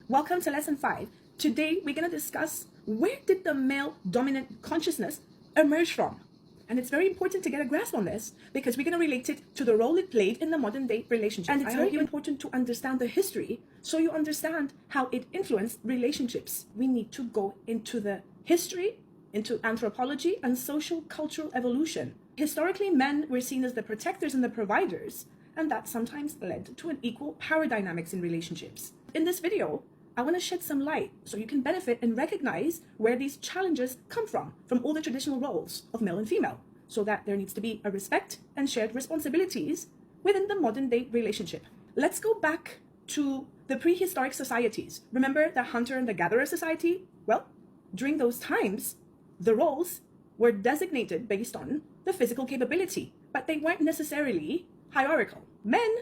Welcome to lesson 5. Today we're going to discuss where did the male dominant consciousness emerge from? And it's very important to get a grasp on this because we're going to relate it to the role it played in the modern day relationship. And it's very important to understand the history so you understand how it influenced relationships. We need to go into the history, into anthropology and social cultural evolution. Historically, men were seen as the protectors and the providers, and that sometimes led to unequal power dynamics in relationships. In this video, I want to shed some light so you can benefit and recognize where these challenges come from all the traditional roles of male and female, so that there needs to be a respect and shared responsibilities within the modern day relationship. Let's go back to the prehistoric societies. Remember the hunter and the gatherer society? Well, during those times, the roles were designated based on the physical capability, but they weren't necessarily hierarchical. Men,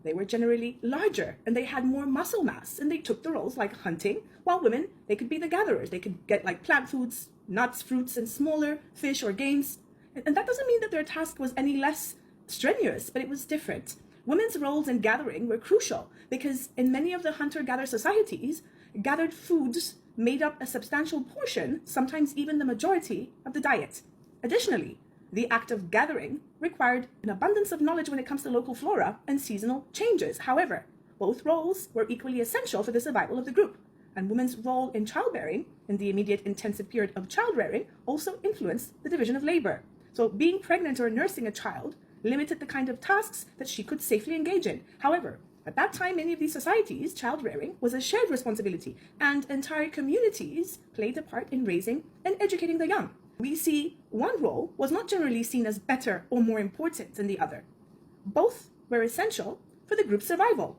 they were generally larger and they had more muscle mass and they took the roles like hunting, while women, they could be the gatherers. They could get like plant foods, nuts, fruits, and smaller fish or games. And that doesn't mean that their task was any less strenuous, but it was different. Women's roles in gathering were crucial because in many of the hunter-gatherer societies, gathered foods made up a substantial portion, sometimes even the majority, of the diet. Additionally, the act of gathering required an abundance of knowledge when it comes to local flora and seasonal changes. However, both roles were equally essential for the survival of the group, and women's role in childbearing, in the immediate intensive period of child-rearing, also influenced the division of labor. So being pregnant or nursing a child limited the kind of tasks that she could safely engage in. However, at that time, many of these societies, child-rearing was a shared responsibility, and entire communities played a part in raising and educating the young. We see one role was not generally seen as better or more important than the other. Both were essential for the group's survival.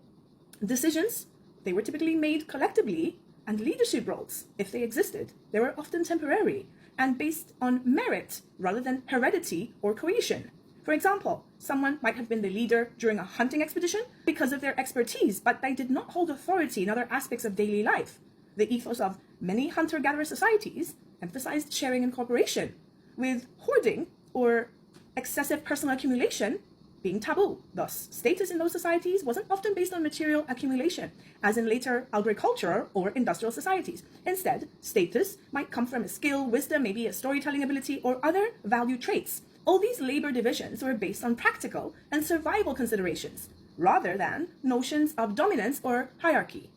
Decisions, they were typically made collectively, and leadership roles, if they existed, they were often temporary and based on merit rather than heredity or cohesion. For example, someone might have been the leader during a hunting expedition because of their expertise, but they did not hold authority in other aspects of daily life. The ethos of many hunter-gatherer societies emphasized sharing and cooperation, with hoarding or excessive personal accumulation being taboo. Thus, status in those societies wasn't often based on material accumulation, as in later agricultural or industrial societies. Instead, status might come from a skill, wisdom, maybe a storytelling ability, or other value traits. All these labor divisions were based on practical and survival considerations, rather than notions of dominance or hierarchy.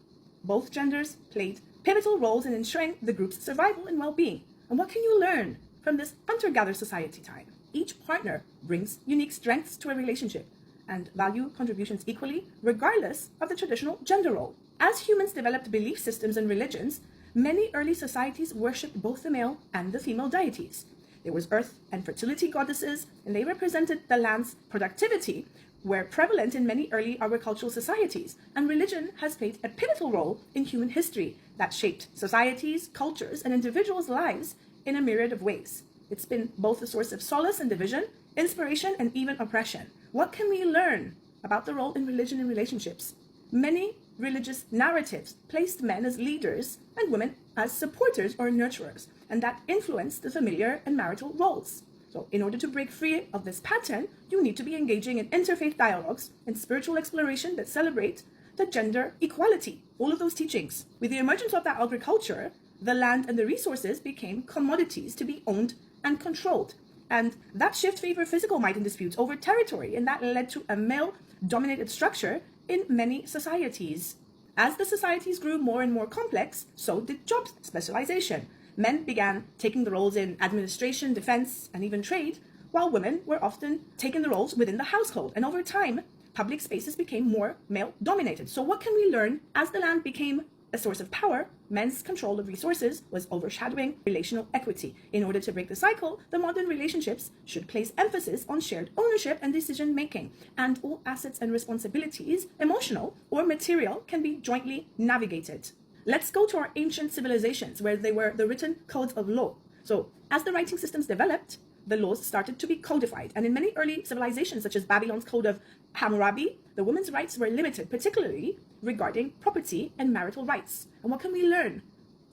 Both genders played pivotal roles in ensuring the group's survival and well-being. And what can you learn from this hunter-gatherer society time? Each partner brings unique strengths to a relationship and value contributions equally, regardless of the traditional gender role. As humans developed belief systems and religions, many early societies worshipped both the male and the female deities. There was earth and fertility goddesses, and they represented the land's productivity, were prevalent in many early agricultural societies, and religion has played a pivotal role in human history that shaped societies, cultures, and individuals' lives in a myriad of ways. It's been both a source of solace and division, inspiration, and even oppression. What can we learn about the role in religion in relationships? Many religious narratives placed men as leaders and women as supporters or nurturers, and that influenced the familiar and marital roles. So in order to break free of this pattern, you need to be engaging in interfaith dialogues and spiritual exploration that celebrate the gender equality, all of those teachings. With the emergence of that agriculture, the land and the resources became commodities to be owned and controlled. And that shift favored physical might and disputes over territory, and that led to a male-dominated structure in many societies. As the societies grew more and more complex, so did job specialization. Men began taking the roles in administration, defense, and even trade, while women were often taking the roles within the household. And over time, public spaces became more male-dominated. So what can we learn? As the land became a source of power, men's control of resources was overshadowing relational equity. In order to break the cycle, the modern relationships should place emphasis on shared ownership and decision-making, and all assets and responsibilities, emotional or material, can be jointly navigated. Let's go to our ancient civilizations where they were the written codes of law. So as the writing systems developed, the laws started to be codified. And in many early civilizations, such as Babylon's code of Hammurabi, the women's rights were limited, particularly regarding property and marital rights. And what can we learn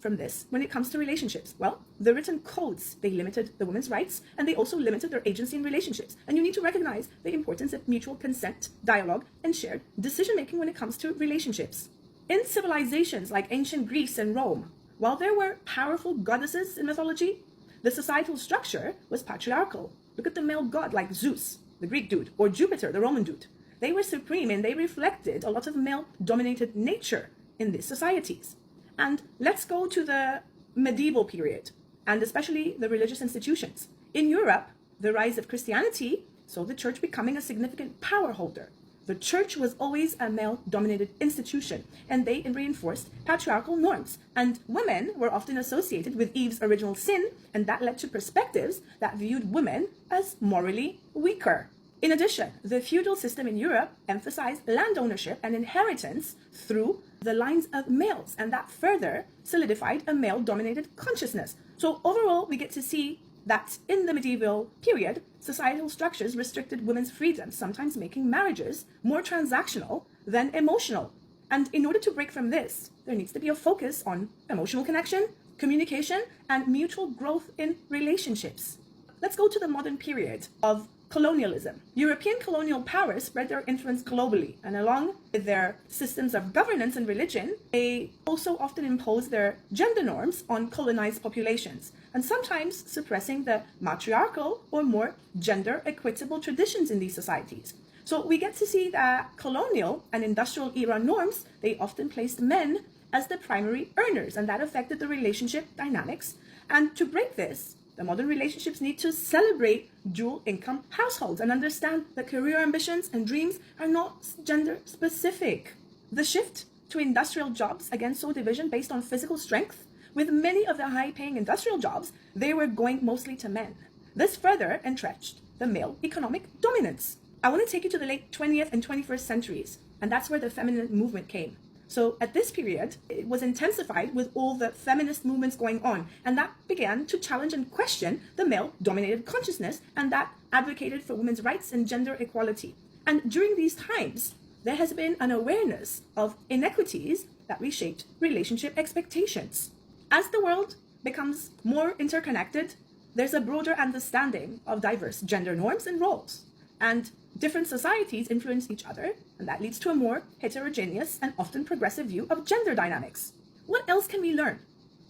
from this when it comes to relationships? Well, the written codes, they limited the women's rights, and they also limited their agency in relationships. And you need to recognize the importance of mutual consent, dialogue, and shared decision-making when it comes to relationships. in civilizations like ancient Greece and Rome, while there were powerful goddesses in mythology, the societal structure was patriarchal. Look at the male god like Zeus, the Greek dude, or Jupiter, the Roman dude. They were supreme and they reflected a lot of male-dominated nature in these societies. And let's go to the medieval period, and especially the religious institutions. In Europe, the rise of Christianity saw the church becoming a significant power holder. The church was always a male-dominated institution, and they reinforced patriarchal norms. And women were often associated with Eve's original sin, and that led to perspectives that viewed women as morally weaker. In addition, the feudal system in Europe emphasized land ownership and inheritance through the lines of males, and that further solidified a male-dominated consciousness. So overall, we get to see that in the medieval period, societal structures restricted women's freedom, sometimes making marriages more transactional than emotional. And in order to break from this, there needs to be a focus on emotional connection, communication, and mutual growth in relationships. Let's go to the modern period of colonialism. European colonial powers spread their influence globally, and along with their systems of governance and religion, they also often impose their gender norms on colonized populations, and sometimes suppressing the matriarchal or more gender equitable traditions in these societies. So we get to see that colonial and industrial era norms, they often placed men as the primary earners, and that affected the relationship dynamics. And to break this, the modern relationships need to celebrate dual income households and understand that career ambitions and dreams are not gender specific. The shift to industrial jobs again saw division based on physical strength. With many of the high-paying industrial jobs, they were going mostly to men. This further entrenched the male economic dominance. I want to take you to the late 20th and 21st centuries, and that's where the feminine movement came. So at this period, it was intensified with all the feminist movements going on, and that began to challenge and question the male-dominated consciousness, and that advocated for women's rights and gender equality. And during these times, there has been an awareness of inequities that reshaped relationship expectations. As the world becomes more interconnected, there's a broader understanding of diverse gender norms and roles. And different societies influence each other, and that leads to a more heterogeneous and often progressive view of gender dynamics. What else can we learn?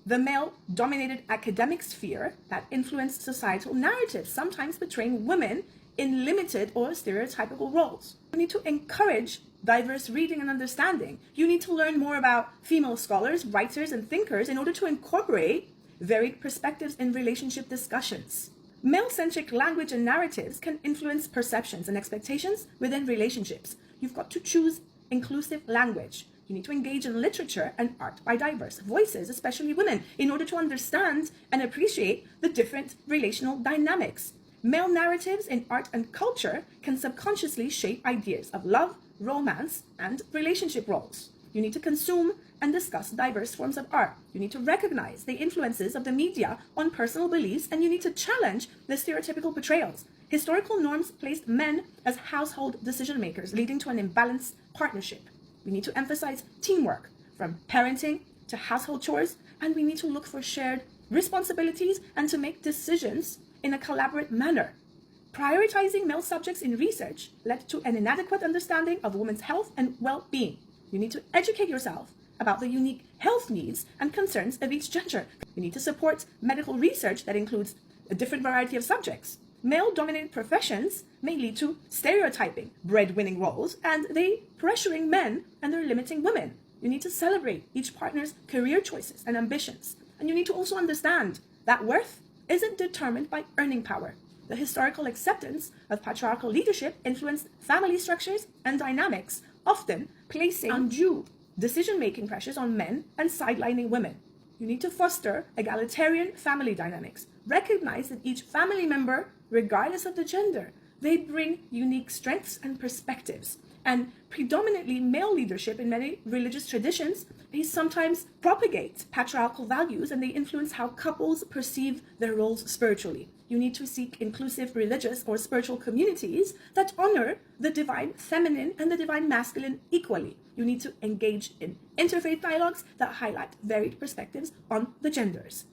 The male-dominated academic sphere that influenced societal narratives, sometimes portraying women in limited or stereotypical roles. We need to encourage diverse reading and understanding. You need to learn more about female scholars, writers, and thinkers in order to incorporate varied perspectives in relationship discussions. Male-centric language and narratives can influence perceptions and expectations within relationships. You've got to choose inclusive language. You need to engage in literature and art by diverse voices, especially women, in order to understand and appreciate the different relational dynamics. Male narratives in art and culture can subconsciously shape ideas of love, romance, and relationship roles. You need to consume and discuss diverse forms of art. You need to recognize the influences of the media on personal beliefs, and you need to challenge the stereotypical portrayals. Historical norms placed men as household decision makers, leading to an imbalanced partnership. We need to emphasize teamwork, from parenting to household chores, and we need to look for shared responsibilities and to make decisions in a collaborative manner. Prioritizing male subjects in research led to an inadequate understanding of women's health and well-being. You need to educate yourself about the unique health needs and concerns of each gender. You need to support medical research that includes a different variety of subjects. Male-dominated professions may lead to stereotyping breadwinning roles, and they pressuring men and they're limiting women. You need to celebrate each partner's career choices and ambitions. And you need to also understand that worth isn't determined by earning power. The historical acceptance of patriarchal leadership influenced family structures and dynamics, often placing undue decision-making pressures on men and sidelining women. You need to foster egalitarian family dynamics. Recognize that each family member, regardless of the gender, they bring unique strengths and perspectives. And predominantly male leadership in many religious traditions, they sometimes propagate patriarchal values, and they influence how couples perceive their roles spiritually. You need to seek inclusive religious or spiritual communities that honor the divine feminine and the divine masculine equally. You need to engage in interfaith dialogues that highlight varied perspectives on the genders.